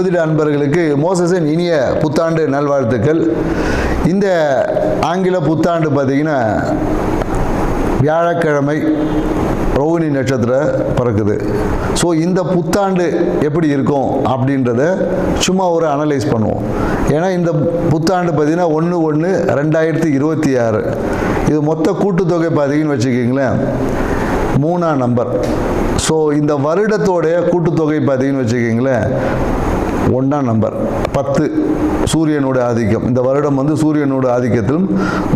ஜோதிட அன்பர்களுக்கு மோசஸின் இனிய புத்தாண்டு நல்வாழ்த்துக்கள். இந்த ஆங்கில புத்தாண்டு பார்த்தீங்கன்னா வியாழக்கிழமை ரோகிணி நட்சத்திரம் பிறக்குது. ஸோ இந்த புத்தாண்டு எப்படி இருக்கும் அப்படின்றத சும்மா ஒரு அனலைஸ் பண்ணுவோம். ஏன்னா இந்த புத்தாண்டு பார்த்தீங்கன்னா 1/1/2026 இது மொத்த கூட்டுத்தொகை பார்த்தீங்கன்னு வச்சுக்கிங்களேன் 3ஆம் நம்பர். ஸோ இந்த வருடத்தோடைய கூட்டுத்தொகை பார்த்தீங்கன்னு வச்சுக்கிங்களேன் 1ஆம் நம்பர் 10 சூரியனோட ஆதிக்கம். இந்த வருடம் வந்து சூரியனோட ஆதிக்கத்திலும்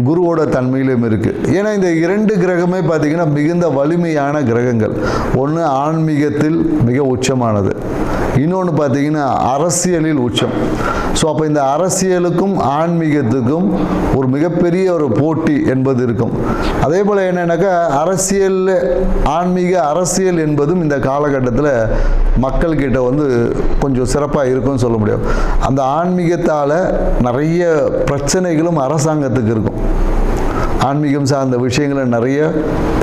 குருவோட தன்மையிலும் இருக்குது. ஏன்னா இந்த 2 கிரகமே பார்த்தீங்கன்னா மிகுந்த வலிமையான கிரகங்கள். ஒன்று ஆன்மீகத்தில் மிக உச்சமானது, இன்னொன்று பார்த்தீங்கன்னா அரசியலில் உச்சம். ஸோ அப்போ இந்த அரசியலுக்கும் ஆன்மீகத்துக்கும் ஒரு மிகப்பெரிய ஒரு போட்டி என்பது இருக்கும். அதே போல் என்னென்னாக்கா அரசியல் என்பதும் இந்த காலகட்டத்தில் மக்கள்கிட்ட வந்து கொஞ்சம் சிறப்பாக இருக்கும்னு சொல்ல முடியும். அந்த ஆன்மீகத்தால் நிறைய பிரச்சனைகளும் அரசாங்கத்துக்கு இருக்கும். ஆன்மீகம் சார்ந்த விஷயங்களில் நிறைய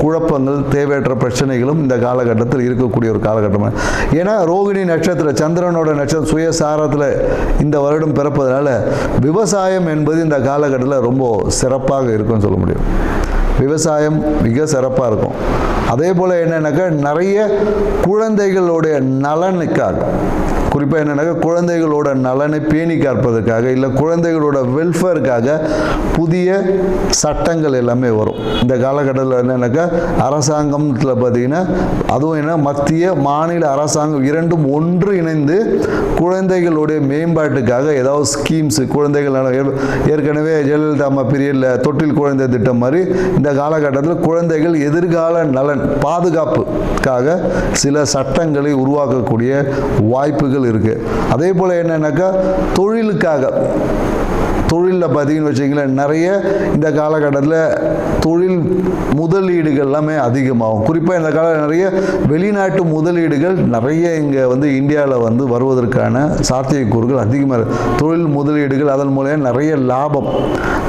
குழப்பங்கள், தேவையற்ற பிரச்சனைகளும் இந்த காலகட்டத்தில் இருக்கக்கூடிய ஒரு காலகட்டம். ஏன்னா ரோகிணி நட்சத்திரம் சந்திரனோட நட்சத்திரம் சுயசாரத்தில் இந்த வருடம் பிறப்பதனால விவசாயம் என்பது இந்த காலகட்டத்தில் ரொம்ப சிறப்பாக இருக்கும்னு சொல்ல முடியும். விவசாயம் மிக சிறப்பாக இருக்கும். அதே போல் என்னென்னாக்கா நிறைய குழந்தைகளுடைய நலனுக்காக, குறிப்பாக என்னென்னாக்கா குழந்தைகளோட நலனை பேணி காப்பதற்காக இல்லை குழந்தைகளோட வெல்ஃபேருக்காக புதிய சட்டங்கள் எல்லாமே வரும். இந்த காலகட்டத்தில் என்னென்னாக்கா அரசாங்கத்தில் பார்த்தீங்கன்னா அதுவும் என்ன மத்திய மாநில அரசாங்கம் இரண்டும் ஒன்று இணைந்து குழந்தைகளுடைய மேம்பாட்டுக்காக ஏதாவது ஸ்கீம்ஸ், குழந்தைகள் ஏற்கனவே ஜெயலலிதா அம்மா பீரியடில் தொட்டில் குழந்தை திட்டம் மாதிரி இந்த காலகட்டத்தில் குழந்தைகள் எதிர்கால நலன் பாதுகாப்புக்காக சில சட்டங்களை உருவாக்கக்கூடிய வாய்ப்புகள் இருக்கு. அதே போல என்னன்னாக்கா தொழிலில் பார்த்தீங்கன்னு வச்சிங்களேன் நிறைய இந்த காலகட்டத்தில் தொழில் முதலீடுகள் எல்லாமே அதிகமாகும். குறிப்பாக இந்த காலத்தில் நிறைய வெளிநாட்டு முதலீடுகள் நிறைய இங்கே வந்து இந்தியாவில் வந்து வருவதற்கான சாத்தியக்கூறுகள் அதிகமாக இருக்குது. தொழில் முதலீடுகள் அதன் மூலம் நிறைய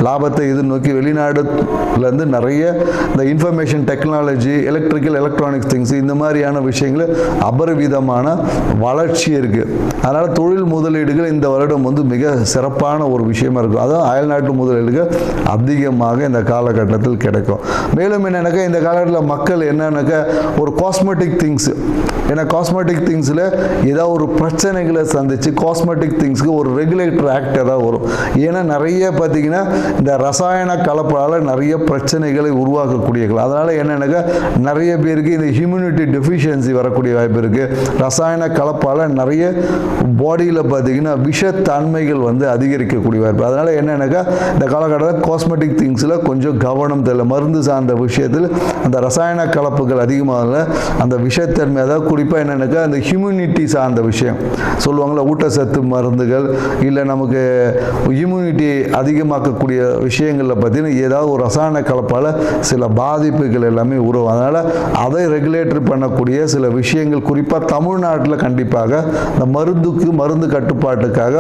லாபத்தை எதிர்நோக்கி வெளிநாடுலேருந்து நிறைய இந்த இன்ஃபர்மேஷன் டெக்னாலஜி, எலக்ட்ரானிக்ஸ் திங்ஸ் இந்த மாதிரியான விஷயங்கள் அபரிவிதமான வளர்ச்சி இருக்குது. அதனால் தொழில் முதலீடுகள் இந்த வருடம் வந்து மிக சிறப்பான ஒரு விஷயமா இருக்கும். அதுவும் அயல்நாட்டு முதலீடுகள் அதிகமாக இந்த காலகட்டத்தில் கிடைக்கும். மேலும் என்னன்னாக்கா இந்த காலகட்டத்தில் மக்கள் என்னன்னாக்கா ஒரு காஸ்மெட்டிக் திங்ஸ், ஏன்னா காஸ்மெட்டிக் திங்ஸில் ஏதாவது ஒரு பிரச்சனைகளை சந்தித்து காஸ்மெட்டிக் திங்ஸ்க்கு ஒரு ரெகுலேட்டர் ஆக்ட் ஏதாவது வரும். ஏன்னா நிறைய பார்த்தீங்கன்னா இந்த ரசாயன கலப்பால் நிறைய பிரச்சனைகளை உருவாக்கக்கூடியது. அதனால் என்னன்னாக்கா நிறைய பேருக்கு இந்த ஹியூமினிட்டி டெஃபிஷியன்சி வரக்கூடிய வாய்ப்பு இருக்குது. ரசாயன கலப்பால் நிறைய பாடியில் பார்த்தீங்கன்னா விஷத்தன்மைகள் வந்து அதிகரிக்கக்கூடிய வாய்ப்பு. அதனால் என்னன்னாக்கா இந்த காலகட்டத்தில் காஸ்மெட்டிக் திங்ஸில் கொஞ்சம் கவனம் தேவை. மருந்து சார்ந்த விஷயத்தில் அந்த ரசாயன கலப்புகள் அதிகமாக அந்த விஷத்தன்மை, அதாவது குறிப்பாக என்னன்னாக்கா அந்த ஹியூமினிட்டி சார்ந்த விஷயம் சொல்லுவாங்களா, ஊட்டச்சத்து மருந்துகள் இல்லை நமக்கு இம்யூனிட்டி அதிகமாக்கக்கூடிய விஷயங்களில் பார்த்தீங்கன்னா ஏதாவது ஒரு ரசாயன கலப்பால் சில பாதிப்புகள் எல்லாமே உருவாகும். அதனால் அதை ரெகுலேட்டர் பண்ணக்கூடிய சில விஷயங்கள் குறிப்பாக தமிழ்நாட்டில் கண்டிப்பாக இந்த மருந்து கட்டுப்பாட்டுக்காக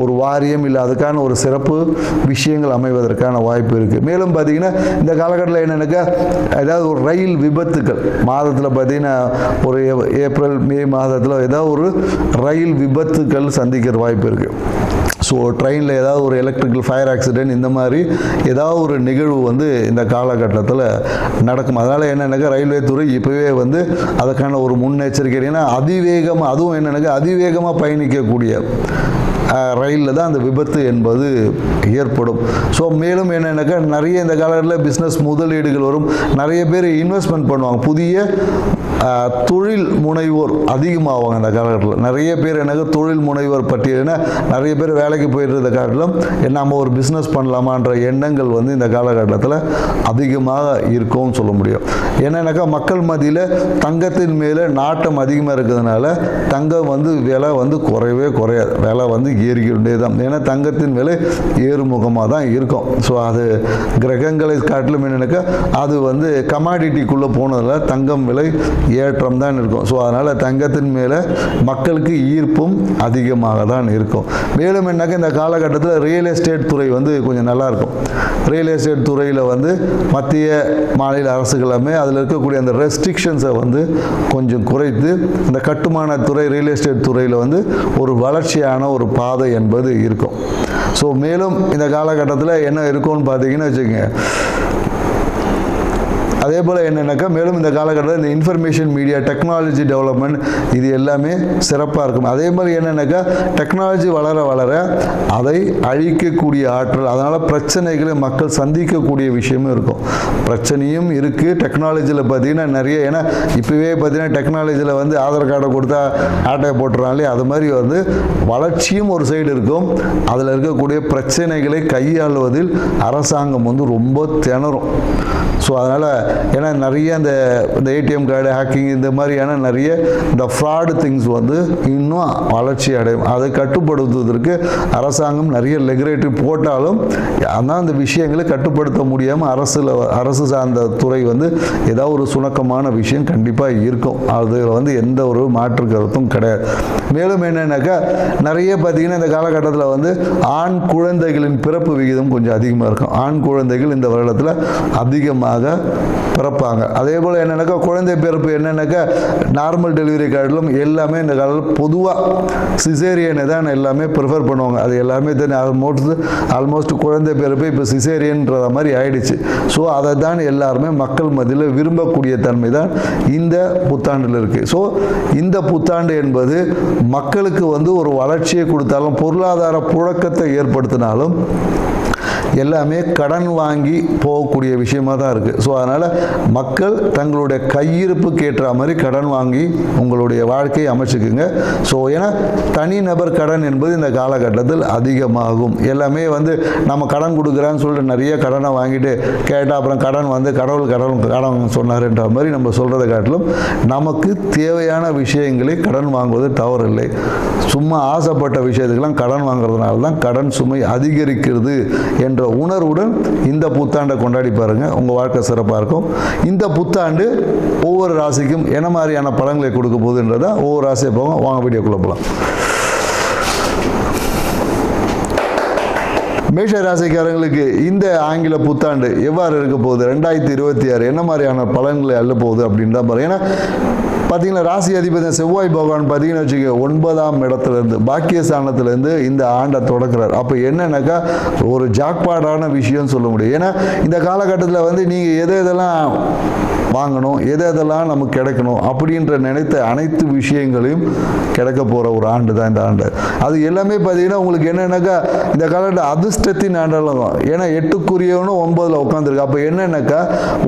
ஒரு வாரியம் இல்லை அதுக்கான ஒரு சிறப்பு விஷயங்கள் அமைவதற்கான வாய்ப்பு இருக்குது. மேலும் பார்த்தீங்கன்னா இந்த காலகட்டத்தில் என்னன்னாக்கா ஏதாவது ஒரு ரயில் விபத்துக்கள் மாதத்தில் பார்த்தீங்கன்னா ஒரு ஏப்ரல் மே மாதத்தில் ஏதாவது ஒரு ரயில் விபத்துக்கள் சந்திக்கிற வாய்ப்பு இருக்குது. ஸோ ட்ரெயினில் ஏதாவது ஒரு எலக்ட்ரிக்கல் ஃபயர் ஆக்சிடென்ட் இந்த மாதிரி ஏதாவது ஒரு நிகழ்வு வந்து இந்த காலகட்டத்தில் நடக்கும். அதனால் என்னென்னாக்கா ரயில்வே துறை இப்போவே வந்து அதுக்கான ஒரு முன்னெச்சரிக்கை. ஏன்னா அதுவும் என்னென்னாக்கா அதிவேகமாக பயணிக்கக்கூடிய ரயிலில் தான் அந்த விபத்து என்பது ஏற்படும். ஸோ மேலும் என்னென்னாக்கா நிறைய இந்த காலத்தில் பிஸ்னஸ் முதலீடுகள் வரும். நிறைய பேர் இன்வெஸ்ட்மெண்ட் பண்ணுவாங்க. புதிய தொழில் முனைவோர் அதிகமாகுவாங்க இந்த காலகட்டத்தில். நிறைய பேர் எனக்கு தொழில் முனைவோர் பட்டியல்னா நிறைய பேர் வேலைக்கு போயிட்டு காட்டிலும் நம்ம ஒரு பிஸ்னஸ் பண்ணலாமான்ற எண்ணங்கள் வந்து இந்த காலகட்டத்தில் அதிகமாக இருக்கும்னு சொல்ல முடியும். என்னன்னாக்கா மக்கள் மத்தியில் தங்கத்தின் மேலே நாட்டம் அதிகமாக இருக்கிறதுனால தங்கம் வந்து விலை வந்து குறையவே குறையாது, விலை வந்து ஏறிக்கிட்டே தான். ஏன்னா தங்கத்தின் விலை ஏறுமுகமாக தான் இருக்கும். ஸோ அது கிரகங்களை காட்டிலும் என்னன்னாக்கா அது வந்து கமாடிட்டிக்குள்ளே போனதில் தங்கம் விலை ஏற்றம் தான் இருக்கும். ஸோ அதனால் தங்கத்தின் மேலே மக்களுக்கு ஈர்ப்பும் அதிகமாக தான் இருக்கும். மேலும் என்னக்கா இந்த காலகட்டத்தில் ரியல் எஸ்டேட் துறை வந்து கொஞ்சம் நல்லாயிருக்கும். ரியல் எஸ்டேட் துறையில் வந்து மத்திய மாநில அரசுகளுமே அதில் இருக்கக்கூடிய அந்த ரெஸ்ட்ரிக்ஷன்ஸை வந்து கொஞ்சம் குறைத்து இந்த கட்டுமான துறை ரியல் எஸ்டேட் துறையில் வந்து ஒரு வளர்ச்சியான ஒரு பாதை என்பது இருக்கும். ஸோ மேலும் இந்த காலகட்டத்தில் என்ன இருக்கும்னு பார்த்தீங்கன்னா வச்சுக்கோங்க, அதே போல் என்னென்னாக்கா மேலும் இந்த காலகட்டத்தில் இந்த இன்ஃபர்மேஷன் மீடியா டெக்னாலஜி டெவலப்மெண்ட் இது எல்லாமே சிறப்பாக இருக்கும். அதே மாதிரி என்னென்னாக்கா டெக்னாலஜி வளர வளர அதை அழிக்கக்கூடிய ஆற்றல், அதனால் பிரச்சனைகளை மக்கள் சந்திக்கக்கூடிய விஷயமும் இருக்கும். பிரச்சனையும் இருக்குது டெக்னாலஜியில் பார்த்தீங்கன்னா நிறைய. ஏன்னா இப்போவே பார்த்தீங்கன்னா டெக்னாலஜியில் வந்து ஆதார் கார்டை கொடுத்தா ஆட்டையை போட்டுறாங்களே, அது மாதிரி வந்து வளர்ச்சியும் ஒரு சைடு இருக்கும். அதில் இருக்கக்கூடிய பிரச்சனைகளை கையாளுவதில் அரசாங்கம் வந்து ரொம்ப திணறும். ஸோ அதனால் ஏன்னா நிறைய இந்த ஏடிஎம் கார்டு ஹேக்கிங் இந்த மாதிரியான நிறைய இந்த ஃப்ராடு திங்ஸ் வந்து இன்னும் வளர்ச்சி அடையும். அதை கட்டுப்படுத்துவதற்கு அரசாங்கம் நிறைய ரெகுலேட்டரி போட்டாலும் ஆனால் அந்த விஷயங்களை கட்டுப்படுத்த முடியாமல் அரசு சார்ந்த துறை வந்து ஏதாவது ஒரு சுணக்கமான விஷயம் கண்டிப்பாக இருக்கும். அதில் வந்து எந்த ஒரு மாற்று கருத்தும் கிடையாது. மேலும் என்னென்னாக்கா நிறைய பார்த்திங்கன்னா இந்த காலகட்டத்தில் வந்து ஆண் குழந்தைகளின் பிறப்பு விகிதம் கொஞ்சம் அதிகமாக இருக்கும். ஆண் குழந்தைகள் இந்த வருடத்தில் அதிகமாக பிறப்பாங்க. அதே போல் என்னென்னாக்கா குழந்தை பிறப்பு என்னென்னாக்கா நார்மல் டெலிவரி கார்டிலும் எல்லாமே இந்த காலத்தில் பொதுவாக சிசேரியனை தான் எல்லாமே ப்ரிஃபர் பண்ணுவாங்க. அது எல்லாமே தெரியும். ஆல்மோஸ்ட் குழந்தை பிறப்பு இப்போ சிசேரியன்ற மாதிரி ஆயிடுச்சு. ஸோ அதை தான் எல்லாருமே மக்கள் மத்தியில் விரும்பக்கூடிய தன்மை தான் இந்த புத்தாண்டில் இருக்குது. ஸோ இந்த புத்தாண்டு என்பது மக்களுக்கு வந்து ஒரு வளர்ச்சியை கொடுத்தாலும் பொருளாதார புழக்கத்தை ஏற்படுத்தினாலும் எல்லாமே கடன் வாங்கி போகக்கூடிய விஷயமாக தான் இருக்குது. ஸோ அதனால் மக்கள் தங்களுடைய கையிருப்புக்கு ஏற்ற மாதிரி கடன் வாங்கி உங்களுடைய வாழ்க்கையை அமைச்சுக்குங்க. ஸோ ஏன்னா தனிநபர் கடன் என்பது இந்த காலகட்டத்தில் அதிகமாகும். எல்லாமே வந்து நம்ம கடன் கொடுக்குறான்னு சொல்லிட்டு நிறைய கடனை வாங்கிட்டு கேட்டால் அப்புறம் கடன் வந்து கடன் சொன்னார்ன்ற மாதிரி நம்ம சொல்கிறத காட்டிலும் நமக்கு தேவையான விஷயங்களை கடன் வாங்குவது தவறில்லை. சும்மா ஆசைப்பட்ட விஷயத்துக்கெல்லாம் கடன் வாங்குறதுனால தான் கடன் சுமை அதிகரிக்கிறது என்ற உணர்வுடன் இந்த புத்தாண்டை கொண்டாடி பாருங்க. உங்கள் வாழ்க்கை சிறப்பாக இருக்கும். இந்த புத்தாண்டு ஒவ்வொரு ராசிக்கும் என்ன மாதிரியான பலன்களை கொடுக்க போகுதுன்றதை ஒவ்வொரு ராசியை போங்க. வாங்க வீடியோக்குள்ள போகலாம். மேஷ ராசிக்காரங்களுக்கு இந்த ஆங்கில புத்தாண்டு எவ்வாறு இருக்க போகுது, 2026 என்ன மாதிரியான பலன்களை அள்ள போகுது அப்படின்னு தான் பாருங்க. ஏன்னா பார்த்தீங்கன்னா ராசி அதிபதி செவ்வாய் பகவான் பார்த்தீங்கன்னா வச்சுக்க 9ஆம் இடத்துலேருந்து பாக்கிய ஸ்தானத்துலேருந்து இந்த ஆண்டை தொடக்கிறார். அப்போ என்னன்னாக்கா ஒரு ஜாக்பாடான விஷயம்னு சொல்ல முடியும். ஏன்னா இந்த காலகட்டத்தில் வந்து நீங்கள் எதெல்லாம் வாங்கணும், எதெல்லாம் நமக்கு கிடைக்கணும் அப்படின்ற நினைத்த அனைத்து விஷயங்களையும் கிடைக்க போகிற ஒரு ஆண்டு தான் இந்த ஆண்டு. அது எல்லாமே பார்த்தீங்கன்னா உங்களுக்கு என்னென்னாக்கா இந்த காலகட்ட அதிர்ஷ்டத்தின் ஆண்டாலும் தான். ஏன்னா 8க்குரியவனும் 9ல் உட்காந்துருக்கு. அப்போ என்னென்னாக்கா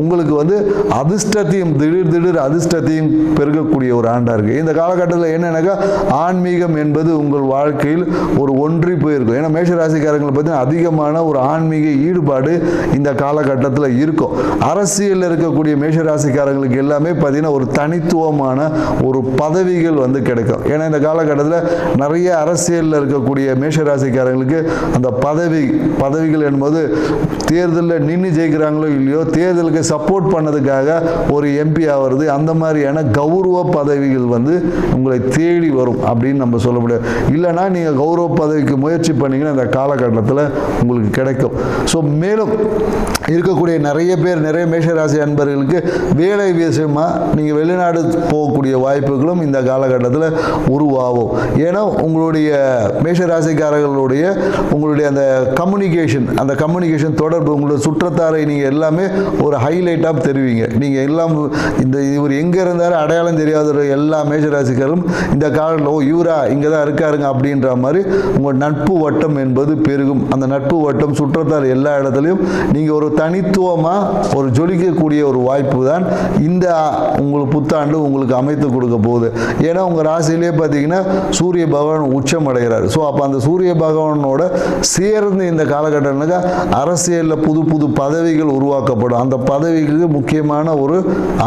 உங்களுக்கு வந்து அதிர்ஷ்டத்தையும் திடீர் அதிர்ஷ்டத்தையும் பெருகக்கூடிய ஒரு ஆண்டாக இருக்குது. இந்த காலகட்டத்தில் என்னென்னாக்கா ஆன்மீகம் என்பது உங்கள் வாழ்க்கையில் ஒரு ஒன்றி போயிருக்கும். ஏன்னா மேஷராசிக்காரங்களை பார்த்தீங்கன்னா அதிகமான ஒரு ஆன்மீக ஈடுபாடு இந்த காலகட்டத்தில் இருக்கும். அரசியலில் இருக்கக்கூடிய மேஷராசிக்காரங்களுக்கு எல்லாமே பார்த்தீங்கன்னா ஒரு தனித்துவமான ஒரு பதவிகள் வந்து கிடைக்கும். ஏன்னா இந்த காலகட்டத்தில் நிறைய அரசியலில் இருக்கக்கூடிய மேஷராசிக்காரங்களுக்கு அந்த பதவிகள் என்பது தேர்தலில் நின்று ஜெயிக்கிறாங்களோ இல்லையோ தேர்தலுக்கு சப்போர்ட் பண்ணதுக்காக ஒரு எம்பி ஆகிறது, அந்த மாதிரியான கௌரவ பதவிகள் வந்து உங்களை தேடி வரும் அப்படின்னு நம்ம சொல்ல முடியாது. இல்லைனா நீங்கள் கௌரவ பதவிக்கு முயற்சி பண்ணீங்கன்னா இந்த காலகட்டத்தில் உங்களுக்கு கிடைக்கும். ஸோ மேலும் இருக்கக்கூடிய நிறைய மேஷராசி அன்பர்களுக்கு வேலை விஷயமா நீங்கள் வெளிநாடு போகக்கூடிய வாய்ப்புகளும் இந்த காலகட்டத்தில் உருவாகும். ஏன்னா உங்களுடைய மேஷராசிக்காரர்களுடைய உங்களுடைய அந்த கம்யூனிகேஷன் தொடர்பு, உங்களுடைய சுற்றத்தாரை நீங்கள் எல்லாமே ஒரு ஹைலைட்டாக தெரிவிங்க. நீங்கள் எல்லாம் இந்த இவர் எங்கே இருந்தாலும் அடையாளம் தெரியாத எல்லா மேஷராசிக்காரரும் இந்த காலத்தில் இவரா இங்கே தான் இருக்காருங்க அப்படின்ற மாதிரி உங்கள் நட்பு வட்டம் என்பது பெருகும். அந்த நட்பு வட்டம் சுற்றத்தார் எல்லா இடத்துலையும் நீங்கள் ஒரு தனித்துவமாக ஒரு ஜொலிக்கக்கூடிய ஒரு வாய்ப்பு தான் இந்த உங்களுக்கு புத்தாண்டு உங்களுக்கு அமைத்து கொடுக்க போகுது. ஏன்னா உங்கள் ராசியிலே பார்த்தீங்கன்னா சூரிய பகவான் உச்சம் அடைகிறார். ஸோ அப்போ அந்த சூரிய பகவானோட சேர்ந்து இந்த காலகட்டம்னாக்கா அரசியலில் புது பதவிகள் உருவாக்கப்படும். அந்த பதவிக்கு முக்கியமான ஒரு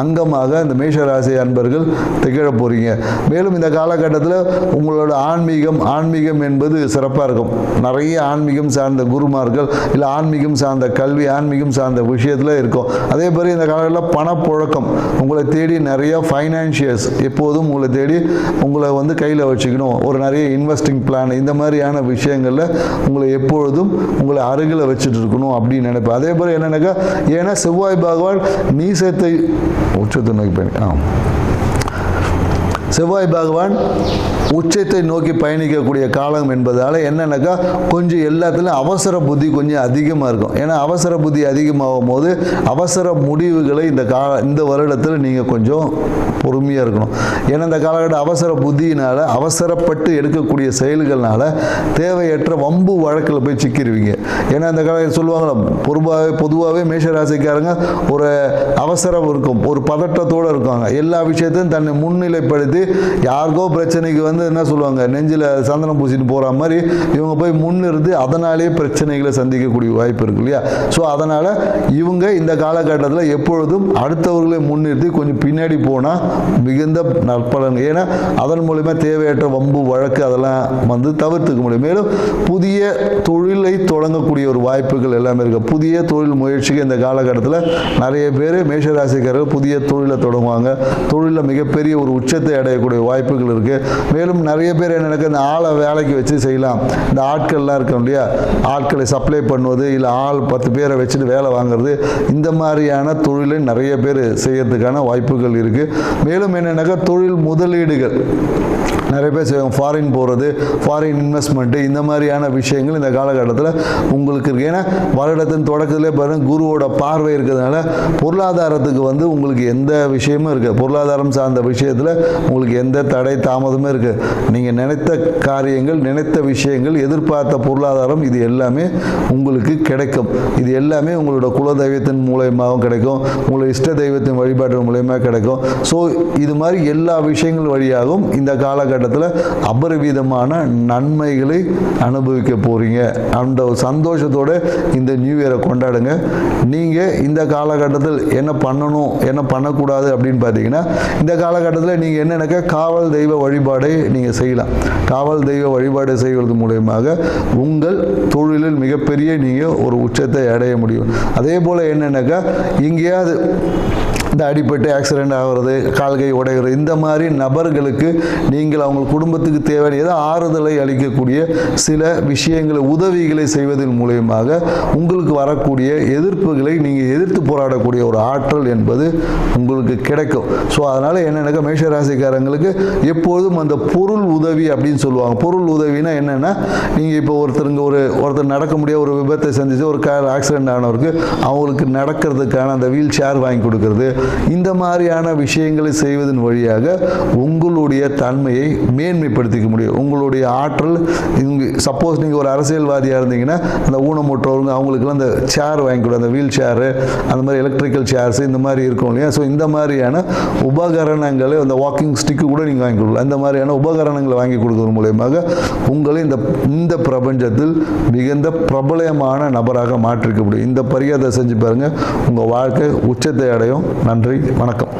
அங்கமாக இந்த மேஷராசி அன்பர்கள் திகழ போறீங்க. மேலும் இந்த காலகட்டத்தில் உங்களோட ஆன்மீகம் என்பது சிறப்பாக இருக்கும். நிறைய ஆன்மீகம் சார்ந்த குருமார்கள் இல்லை ஆன்மீகம் சார்ந்த கல்வி, ஆன்மீகம் சார்ந்த விஷயத்தில் இருக்கும். அதே மாதிரி இந்த காலகட்டத்தில் பண பணப்புழக்கம் உங்களை தேடி நிறைய ஃபைனான்சியர்ஸ் எப்போதும் உங்களை தேடி உங்களை வந்து கையில் வச்சுக்கணும், ஒரு நிறைய இன்வெஸ்டிங் பிளான் இந்த மாதிரியான விஷயங்களில் உங்களை எப்பொழுதும் உங்களை அருகில் வச்சுட்டு இருக்கணும் அப்படின்னு நினைப்பேன். அதே போல் என்னென்னாக்கா, ஏன்னா செவ்வாய் பகவான் நீசத்தை உச்சத்தை நோக்கி செவ்வாய் பகவான் உச்சத்தை நோக்கி பயணிக்கக்கூடிய காலம் என்பதால் என்னென்னாக்கா கொஞ்சம் எல்லாத்துலையும் அவசர புத்தி கொஞ்சம் அதிகமாக இருக்கும். ஏன்னா அவசர புத்தி அதிகமாகும் போது அவசர முடிவுகளை இந்த வருடத்தில் நீங்கள் கொஞ்சம் பொறுமையாக இருக்கணும். ஏன்னா இந்த காலகட்டம் அவசர புத்தியினால் அவசரப்பட்டு எடுக்கக்கூடிய செயல்கள்னால தேவையற்ற வம்பு வழக்கில் போய் சிக்கிடுவீங்க. ஏன்னா இந்த காலத்தில் சொல்லுவாங்களா, பொதுவாகவே மேஷராசிக்காரங்க ஒரு அவசரம் இருக்கும், ஒரு பதட்டத்தோடு இருக்காங்க. எல்லா விஷயத்தையும் தன்னை முன்னிலைப்படுத்தி யாருக்கோ பிரச்சனைக்கு வந்து என்ன சொல்லுவாங்க, நெஞ்சில் சந்தனம் பூசிட்டு போகிற மாதிரி இவங்க போய் முன்னிறுத்தி அதனாலே பிரச்சனைகளை சந்திக்கக்கூடிய வாய்ப்பு இருக்கு இல்லையா. ஸோ அதனால் இவங்க இந்த காலகட்டத்தில் எப்பொழுதும் அடுத்தவர்களை முன்னிறுத்தி கொஞ்சம் பின்னாடி போனால் மிகுந்த நற்பலன். ஏன்னா அதன் மூலமா தேவையற்ற வம்பு வழக்கு அதெல்லாம் வந்து தவிர்த்துக்க முடியும். மேலும் புதிய தொழிலை தொடங்கக்கூடிய ஒரு வாய்ப்புகள் எல்லாமே இருக்குது. புதிய தொழில் முயற்சிக்கு இந்த காலகட்டத்தில் நிறைய பேர் மேஷராசிக்காரர்கள் புதிய தொழிலை தொடங்குவாங்க. தொழிலில் மிகப்பெரிய ஒரு உச்சத்தை அடையக்கூடிய வாய்ப்புகள் இருக்குது. மேலும் நிறைய பேர் என்ன நடக்குது, இந்த ஆளை வேலைக்கு வச்சு செய்யலாம். இந்த ஆட்கள்லாம் இருக்கோம் இல்லையா, ஆட்களை சப்ளை பண்ணுவது, இல்லை ஆள் 10 பேரை வச்சுட்டு வேலை வாங்குறது, இந்த மாதிரியான தொழிலை நிறைய பேர் செய்யறதுக்கான வாய்ப்புகள் இருக்குது. மேலும் என்னென்னாக்கா தொழில் முதலீடுகள் நிறைய பேர் செய்வாங்க. ஃபாரின் போகிறது, ஃபாரின் இன்வெஸ்ட்மெண்ட்டு, இந்த மாதிரியான விஷயங்கள் இந்த காலகட்டத்தில் உங்களுக்கு இருக்குது. ஏன்னா வருடத்தின் தொடக்கத்திலே பாருங்கள் குருவோட பார்வை இருக்கிறதுனால பொருளாதாரத்துக்கு வந்து உங்களுக்கு எந்த விஷயமும் இருக்குது. பொருளாதாரம் சார்ந்த விஷயத்தில் உங்களுக்கு எந்த தடை தாமதமும் இருக்குது. நீங்கள் நினைத்த காரியங்கள், நினைத்த விஷயங்கள், எதிர்பார்த்த பொருளாதாரம், இது எல்லாமே உங்களுக்கு கிடைக்கும். இது எல்லாமே உங்களோட குல தெய்வத்தின் மூலயமாகவும் கிடைக்கும், உங்களோட இஷ்ட தெய்வத்தின் வழிபாட்டின் மூலயமா கிடைக்கும். ஸோ இது மாதிரி எல்லா விஷயங்கள் வழியாகவும் இந்த காலகட்டத்தில் அபரிவிதமான நன்மைகளை அனுபவிக்க போறீங்க. அந்த சந்தோஷத்தோட இந்த நியூ இயரை கொண்டாடுங்க. நீங்கள் இந்த காலகட்டத்தில் என்ன பண்ணணும், என்ன பண்ணக்கூடாது அப்படின்னு பார்த்தீங்கன்னா, இந்த காலகட்டத்தில் நீங்கள் என்னென்னாக்கா காவல் தெய்வ வழிபாடை நீங்கள் செய்யலாம். காவல் தெய்வ வழிபாடு செய்வது மூலயமாக உங்கள் தொழிலில் மிகப்பெரிய நீங்கள் ஒரு உச்சத்தை அடைய முடியும். அதே போல் என்னென்னாக்கா எங்கேயாவது இந்த அடிப்பட்டு ஆக்சிடெண்ட் ஆகிறது, கால்கை உடைகிறது, இந்த மாதிரி நபர்களுக்கு நீங்கள் அவங்க குடும்பத்துக்கு தேவையான ஏதோ ஆறுதலை அளிக்கக்கூடிய சில விஷயங்களை, உதவிகளை செய்வதன் மூலயமாக உங்களுக்கு வரக்கூடிய எதிர்ப்புகளை நீங்கள் எதிர்த்து போராடக்கூடிய ஒரு ஆற்றல் என்பது உங்களுக்கு கிடைக்கும். ஸோ அதனால் என்னென்னாக்கா மேஷராசிக்காரங்களுக்கு எப்போதும் அந்த பொருள் உதவி அப்படின்னு சொல்லுவாங்க. பொருள் உதவினா என்னென்னா, நீங்கள் இப்போ ஒருத்தர் நடக்க முடியாத ஒரு விபத்தை சந்தித்து ஒரு கார் ஆக்சிடெண்ட் ஆனவருக்கு அவங்களுக்கு நடக்கிறதுக்கான அந்த வீல் சேர் வாங்கி கொடுக்கறது, இந்த மாதிரியான விஷயங்களை செய்வதன் வழியாக உங்களுடைய தன்மையை மேன்மைப்படுத்திக்க முடியும். உங்களுடைய ஆற்றல் சப்போஸ் நீங்கள் ஒரு அரசியல்வாதியாக இருந்தீங்கன்னா அந்த ஊனமுற்றவங்க அவங்களுக்குலாம் அந்த சேர் வாங்கி கொடு, அந்த வீல் சேரு, அந்த மாதிரி எலக்ட்ரிக்கல் சேர்ஸ் இந்த மாதிரி இருக்கும் இல்லையா. ஸோ இந்த மாதிரியான உபகரணங்களை, அந்த வாக்கிங் ஸ்டிக்கு கூட நீங்கள் வாங்கி கொடுக்கலாம். இந்த மாதிரியான உபகரணங்களை வாங்கி கொடுக்கறது மூலயமாக உங்களை இந்த பிரபஞ்சத்தில் மிகுந்த பிரபலமான நபராக மாற்றிக்க முடியும். இந்த பரிகாரத்தை செஞ்சு பாருங்கள், உங்கள் வாழ்க்கை உச்சத்தை அடையும். நன்றி, வணக்கம்.